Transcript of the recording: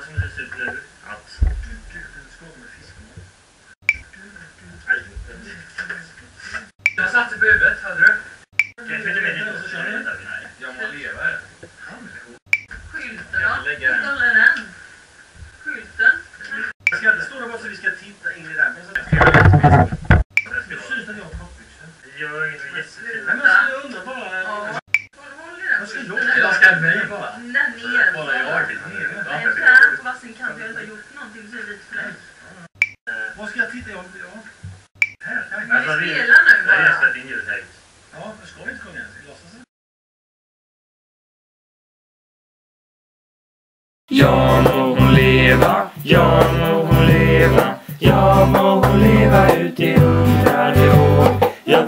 Som det ser ut nu att jag satte på huvudet, hade du? Jag vet inte så känner jag inte. Jag må leva här. Skylten då? Hur håller den? Skylten? Jag ska inte stå där bara så vi ska titta in i den. Det syns att jag har kroppbyxor. Det gör inget jättefint. Men jag undrar bara... Vad ska jag? Jag ska mig bara. Den ner. Bara jag. Nej, där på vassen kan jag inte ha gjort någonting så är det lite för dig. Vad ska jag titta? Ja. Här. Men vi spelar nu bara. Jag ska in ljudet här. Ja, jag ska inte sjunga. Jag låtsas inte. Ja må hon leva, ja må hon leva, ja må hon leva ut i 100 år. Jag